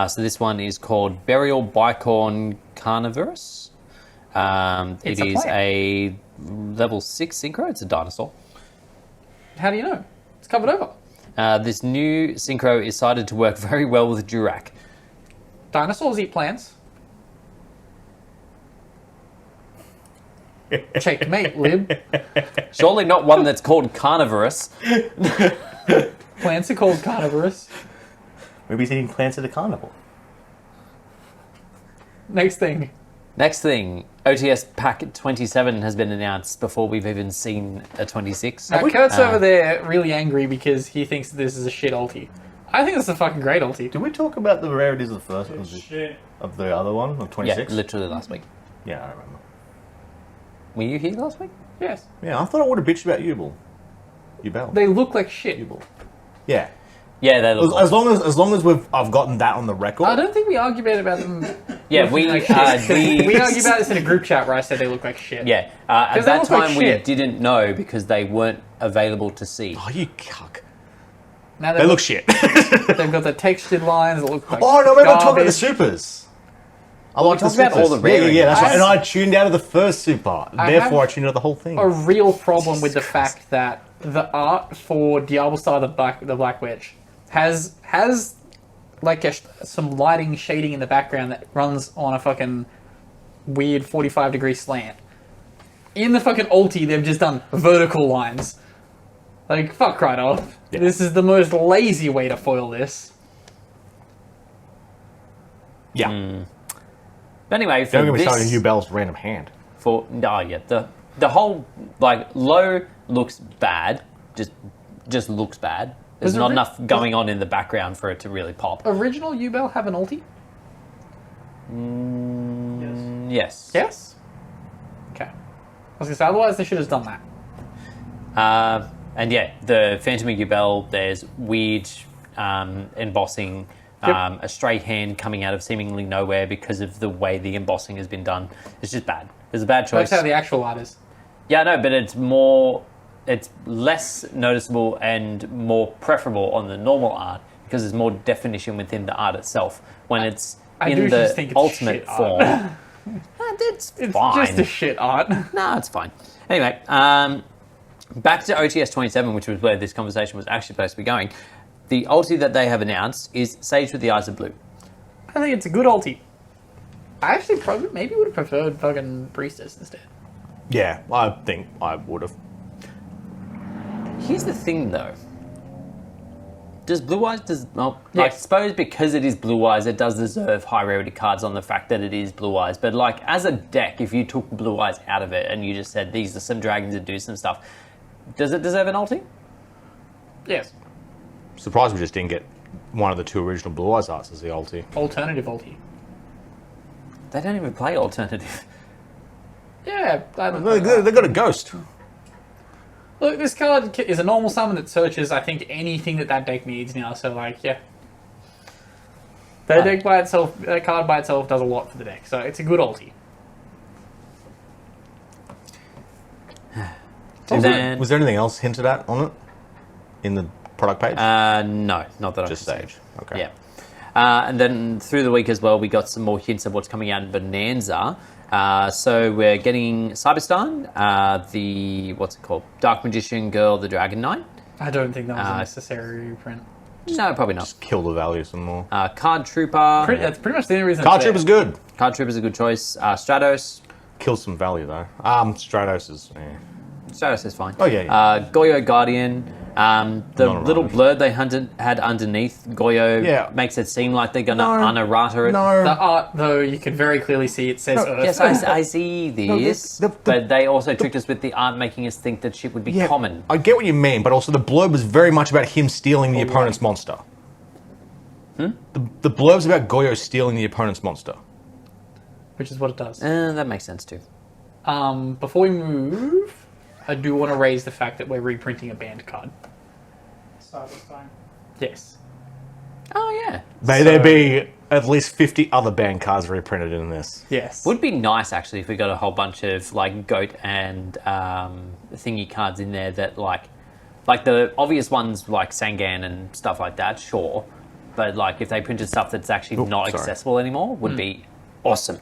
So this one is called Burial Bicorn Carnivorous. It is a level 6 synchro. It's a dinosaur. How do you know? It's covered over. This new synchro is cited to work very well with Durac. Dinosaurs eat plants. Checkmate, lib. Surely not one that's called carnivorous. Plants are called carnivorous. Maybe he's eating plants at a carnival. Next thing. Next thing, OTS Pack 27 has been announced before we've even seen a 26. Now, Kurt's over there really angry because he thinks this is a shit ulti. I think this is a fucking great ulti. Did we talk about the rarities of the first Shit. of the other one, of 26? Yeah, literally last week. Yeah, I remember. Were you here last week? Yes. Yeah, I thought I would have bitched about Ubel. Ubel. They look like shit. Ubel. Yeah. Yeah, they look As long as I've gotten that on the record. I don't think we argued about them. Yeah, we like we argued about this in a group chat where I said they look like shit. Yeah, at 'Cause they that look like time we shit. didn't know because they weren't available to see. Oh, you cuck. Now They look shit. They've got the textured lines that look like Oh, no, maybe I'm talking about the garbage. supers. I like the talking about supers. all the rarities. Yeah, that's right. As- And I tuned out of the first super. Therefore, I tuned out the whole thing. A real problem with the fact that the art for Diablo Star the Black Witch has like some lighting shading in the background that runs on a fucking weird 45-degree slant. In the fucking ulti, they've just done vertical lines. Like, fuck right off. Yeah. This is the most lazy way to foil this. Yeah. But anyway, for Don't get me started this, on Ubel's random hand. the whole like low looks bad, just looks bad. There's Was not it enough going on in the background for it to really pop. Original Ubel have an ulti? Yes. Yes? Okay. I was gonna say, otherwise they should have done that. And yeah, the Phantom of Ubel, there's weird embossing, Yep. a straight hand coming out of seemingly nowhere because of the way the embossing has been done. It's just bad. It's a bad choice. That's how the actual art is. Yeah, no, but it's less noticeable and more preferable on the normal art because there's more definition within the art itself. When it's I in do the just think it's ultimate shit art. form, it's It's fine. just a shit art. No, it's fine. Anyway, back to OTS 27, which was where this conversation was actually supposed to be going. The ulti that they have announced is Sage with the Eyes of Blue. I think it's a good ulti. I actually probably maybe would have preferred fucking Priestess instead. Yeah, I think I would have. Here's the thing, though. Does Blue Eyes, I Yes. suppose because it is Blue Eyes, it does deserve high rarity cards on the fact that it is Blue Eyes. But like, as a deck, if you took Blue Eyes out of it and you just said, these are some dragons that do some stuff, does it deserve an ulti? Yes. Surprised we just didn't get one of the two original Blue Eyes arts as the ulti. Alternative ulti. They don't even play alternative. Yeah. I don't know. They got a ghost. Look, this card is a normal summon that searches, I think, anything that deck needs now. So, like, yeah. That deck by itself, that card by itself does a lot for the deck. So, it's a good ulti. Then, Was there anything else hinted at on it in the product page? no, not that Just I can see. Sage. Okay. Yeah. And then through the week as well, we got some more hints of what's coming out in Bonanza. So we're getting Cyberstar, the, what's it called? Dark Magician Girl, the Dragon Knight. I don't think that was a necessary reprint. No, probably not. Just kill the value some more. Card Trooper. That's pretty much the only reason. Card it's Trooper's there. good. Card Trooper's a good choice. Stratos. Kills some value though. Stratos is. Stratos is fine. Oh, yeah. Goyo Guardian. The Not little errata. blurb they had underneath Goyo Yeah. makes it seem like they're going to No. unerrata it. No. The art, though, you can very clearly see it says No, Earth. Yes, I see this, but they also tricked us with the art, making us think that shit would be common. I get what you mean, but also the blurb was very much about him stealing the opponent's monster. The blurb's about Goyo stealing the opponent's monster. Which is what it does. That makes sense too. Before we move, I do want to raise the fact that we're reprinting a banned card. Cyberstein. Yes. Oh yeah, May there be at least 50 other banned cards reprinted in this. Yes. would be nice actually if we got a whole bunch of like goat and thingy cards in there that like the obvious ones like Sangan and stuff like that. Sure, but like if they printed stuff that's actually not sorry. accessible anymore, would be awesome.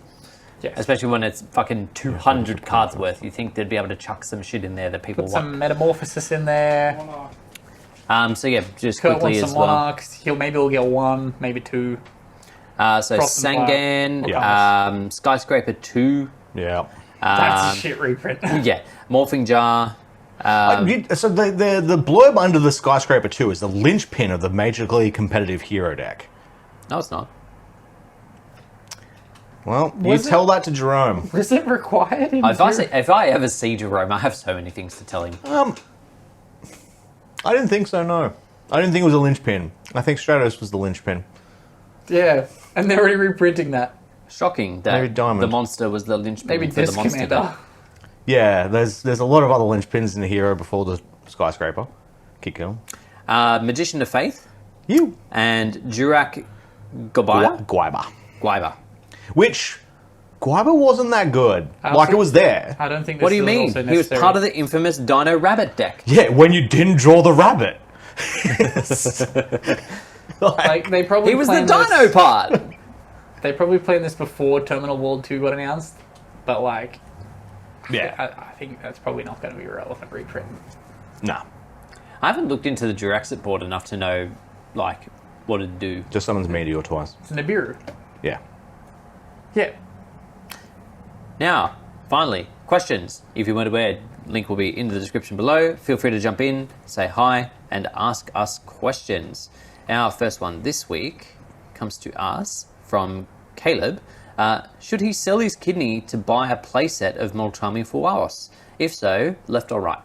Yes. Especially when it's fucking 200 cards worth. You think they'd be able to chuck some shit in there that people Put want. some Metamorphosis in there. Monarch. So yeah, just Kurt quickly wants as some well. Monarchs. Maybe he'll get 1, maybe 2. So Frost and Sangan, Yeah. Skyscraper 2. Yeah. That's a shit reprint. Yeah, Morphing Jar. So the blurb under the Skyscraper 2 is the linchpin of the majorly competitive hero deck. No, it's not. Well, you Was it- tell that to Jerome. Was it required? If I ever see Jerome, I have so many things to tell him. I didn't think so, no. I didn't think it was a linchpin. I think Stratos was the linchpin. Yeah, and they're already reprinting that. Shocking that Maybe Diamond. the monster was the linchpin Maybe for the Disc monster Commander. deck. Yeah, there's a lot of other linchpins in the hero before the Skyscraper. Keep going. Magician of Faith You. and Jurak Gobaya. Guiba. Which, Guiba wasn't that good. Like, it was there. I don't think. What do you mean? He was part of the infamous Dino Rabbit deck. Yeah, when you didn't draw the rabbit. Like they probably. He was the planned Dino this- part. They probably planned this before Terminal World 2 got announced, but like, Yeah. I think that's probably not going to be a relevant reprint. Nah. I haven't looked into the Jurassic board enough to know, like, what it'd do. Just summons Meteor twice. It's Nibiru. Yeah. Yeah. Now, finally, questions. If you weren't aware, link will be in the description below. Feel free to jump in, say hi, and ask us questions. Our first one this week comes to us from Caleb. Should he sell his kidney to buy a playset of Mulcharmy Fuaros? If so, left or right?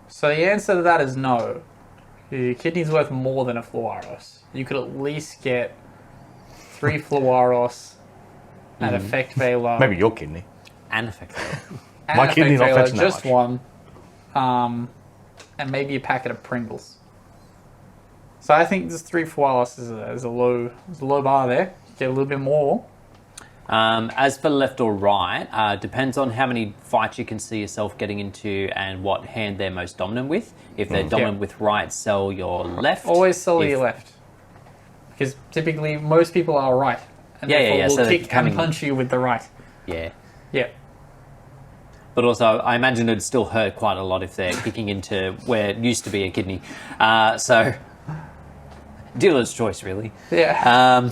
So the answer to that is no. Your kidney's worth more than a Fluaros. You could at least get 3 Fluaros, an Effect Veiler, Maybe your kidney. And effective. and My an kidney's Effect not Veiler, fetching that just much. one, and maybe a packet of Pringles. So I think this 3 Fluaros is a low bar there. Get a little bit more. As for left or right, depends on how many fights you can see yourself getting into and what hand they're most dominant with. If they're dominant with right, sell your left. Always sell If- your left. Because typically most people are right. And Yeah, therefore yeah, will so they're kick coming- and punch you with the right. Yeah. Yeah. But also, I imagine it'd still hurt quite a lot if they're kicking into where it used to be a kidney. So, dealer's choice, really. Yeah.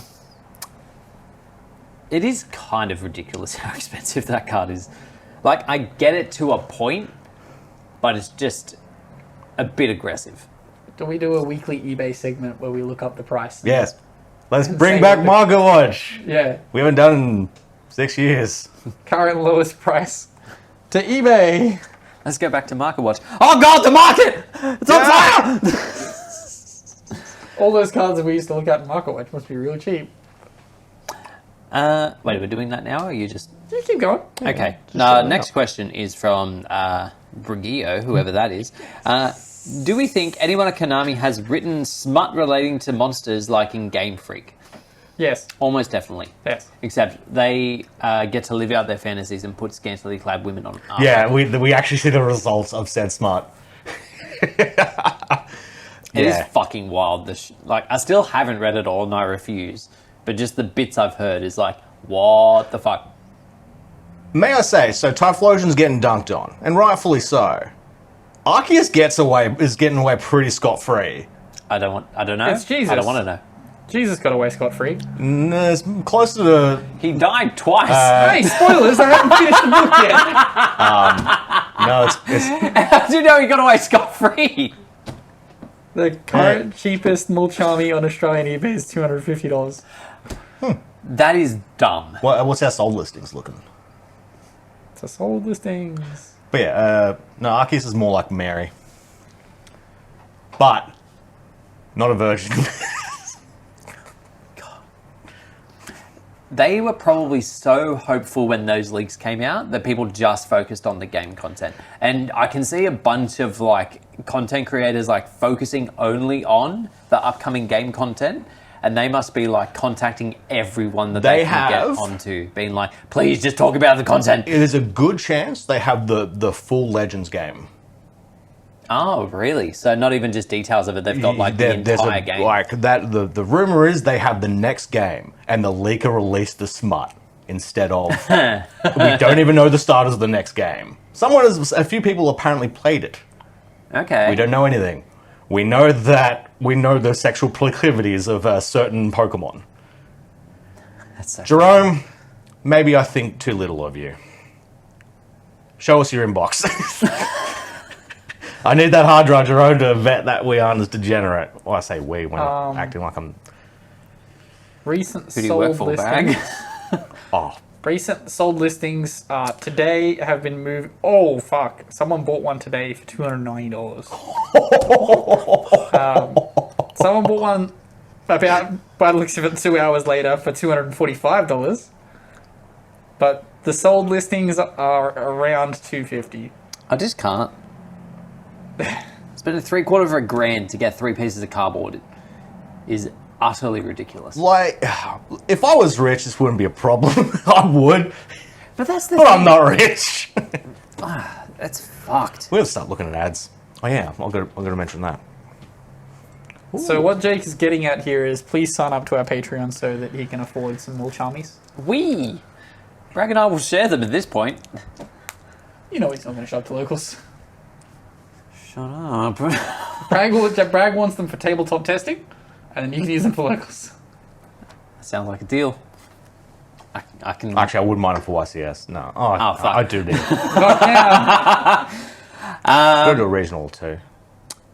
It is kind of ridiculous how expensive that card is. Like, I get it to a point, but it's just a bit aggressive. Do we do a weekly eBay segment where we look up the price? Yes. Let's And bring say back what Margot Watch. Yeah. We haven't done it in 6 years. Current lowest price to eBay. Let's go back to Market Watch. Oh god, the market! It's on Yeah. fire! All those cards that we used to look at in Market Watch must be real cheap. Wait, we're doing that now, or are you just... You keep going. Okay. shut it Next up. question is from Brigio, whoever that is. Do we think anyone at Konami has written smut relating to monsters like in Game Freak? Yes. Almost definitely. Yes. Except they get to live out their fantasies and put scantily clad women on art. Yeah, we actually see the results of said smart. It is fucking wild. Like, I still haven't read it all, and I refuse. But just the bits I've heard is like, what the fuck? May I say, so Typhlosion's getting dunked on, and rightfully so. Arceus is getting away pretty scot-free. I don't know. It's Jesus. I don't want to know. Jesus got away scot-free. It's closer to... He died twice. Hey, spoilers! I haven't finished the book yet. No, it's How do you know he got away scot-free? The current cheapest Mulcharmy on Australian eBay is $250. That is dumb. what's our sold listings looking? It's a sold listings. But yeah, no, Arceus is more like Mary. But, not a virgin. They were probably so hopeful when those leaks came out that people just focused on the game content. And I can see a bunch of like content creators like focusing only on the upcoming game content. And they must be like contacting everyone that they can have. get onto, being like, please just talk about the content. It is a good chance they have the full Legends game. Oh, really? So not even just details of it, they've got like the entire game. Like that, the rumor is they have the next game, and the leaker released the smut instead of. We don't even know the starters of the next game. A few people apparently played it. Okay. We don't know anything. We know the sexual proclivities of certain Pokemon. That's so Jerome, maybe I think too little of you. Show us your inbox. I need that hard drive, Jerome, to vet that we aren't as degenerate. Well, I say we when I'm acting like I'm... Recent Who do you work sold for, Bag? listings. Oh, Recent sold listings today have been moved. Oh, fuck. Someone bought one today for $290. Someone bought one about, by the looks of it, 2 hours later for $245. But the sold listings are around $250. I just can't. Spending $750 grand to get 3 pieces of cardboard is utterly ridiculous. like, if I was rich, this wouldn't be a problem. I would, But that's the but thing. I'm not rich. That's fucked. We're gonna start looking at ads. Oh yeah, I'm gonna mention that. So what Jake is getting at here is please sign up to our Patreon so that he can afford some Mulcharmies. Bragg and I will share them at this point. You know he's not going to shop to locals. Shut up. Bragg wants them for tabletop testing, and then you can use them for locals. Sounds like a deal. I can... Actually, I wouldn't mind it for YCS. No, fuck. I do need it. Yeah. Go to a regional too.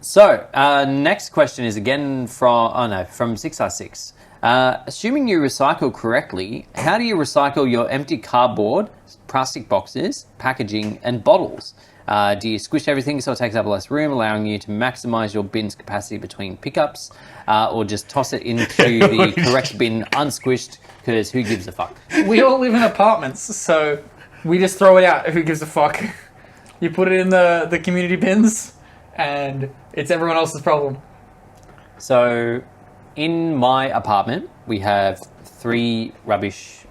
So, next question is again from 6R6. Assuming you recycle correctly, how do you recycle your empty cardboard, plastic boxes, packaging, and bottles? Do you squish everything so it takes up less room, allowing you to maximize your bin's capacity between pickups, or just toss it into the correct bin unsquished, because who gives a fuck? We all live in apartments, so we just throw it out. Who gives a fuck? You put it in the community bins, and it's everyone else's problem. So, in my apartment, we have 3 rubbish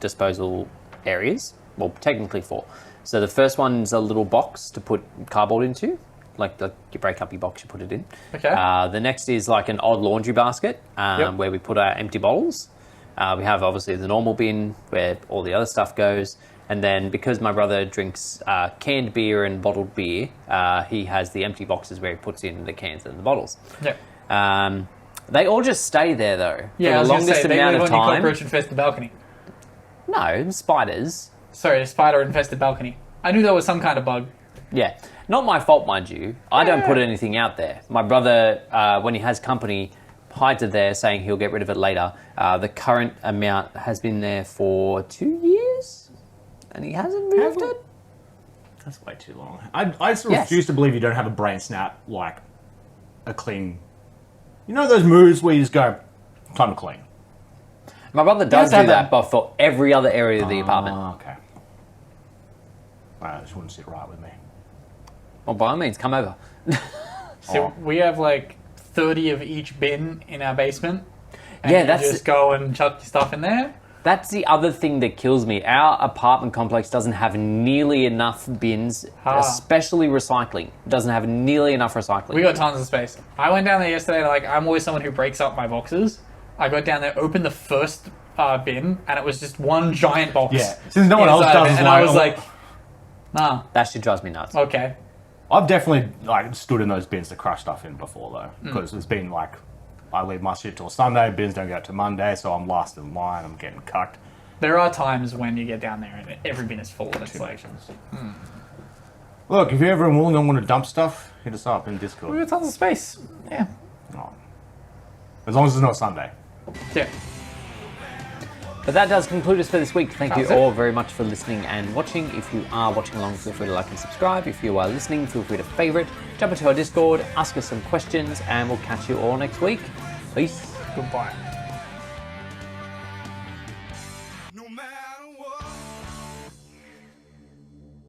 disposal areas. Well, technically 4. So the first one's a little box to put cardboard into. Like you break up your box, you put it in. Okay. The next is like an odd laundry basket where we put our empty bottles. We have obviously the normal bin where all the other stuff goes. And then because my brother drinks canned beer and bottled beer, he has the empty boxes where he puts in the cans and the bottles. Yeah. They all just stay there though. Yeah, I for was the going to longest say, they amount live of on your time. cockroach-infested balcony. No, spiders. Sorry, a spider-infested balcony. I knew there was some kind of bug. Yeah, not my fault, mind you. I don't put anything out there. My brother, when he has company, hides it there, saying he'll get rid of it later. The current amount has been there for 2 years, and he hasn't moved it. That's way too long. I just refuse to believe you don't have a brain snap like a clean. You know those moves where you just go, time to clean. My brother does have do that, but for every other area of the apartment. Oh, okay. That just wouldn't sit right with me. Well, by all means, come over. So we have like 30 of each bin in our basement. And Yeah, you that's- just go and chuck your stuff in there. That's the other thing that kills me. Our apartment complex doesn't have nearly enough bins, especially recycling. It doesn't have nearly enough recycling. We got tons of space. I went down there yesterday, and like I'm always someone who breaks up my boxes. I got down there, opened the first bin, and it was just one giant box. Yeah, since no one else inside of does, it, and I was like, nah, That shit drives me nuts. okay. I've definitely like stood in those bins to crush stuff in before though, because it's been like I leave my shit till Sunday, bins don't go out till Monday, so I'm last in line. I'm getting cucked. There are times when you get down there and every bin is full, and it's like, Look, if you're ever willing and want to dump stuff, hit us up in we Discord. got tons of space. Yeah. Oh. As long as it's not Sunday. Yeah. But that does conclude us for this week. Thank you That's it. all very much for listening and watching. If you are watching along, feel free to like and subscribe. If you are listening, feel free to favorite, jump into our Discord, ask us some questions, and we'll catch you all next week. Peace. Goodbye.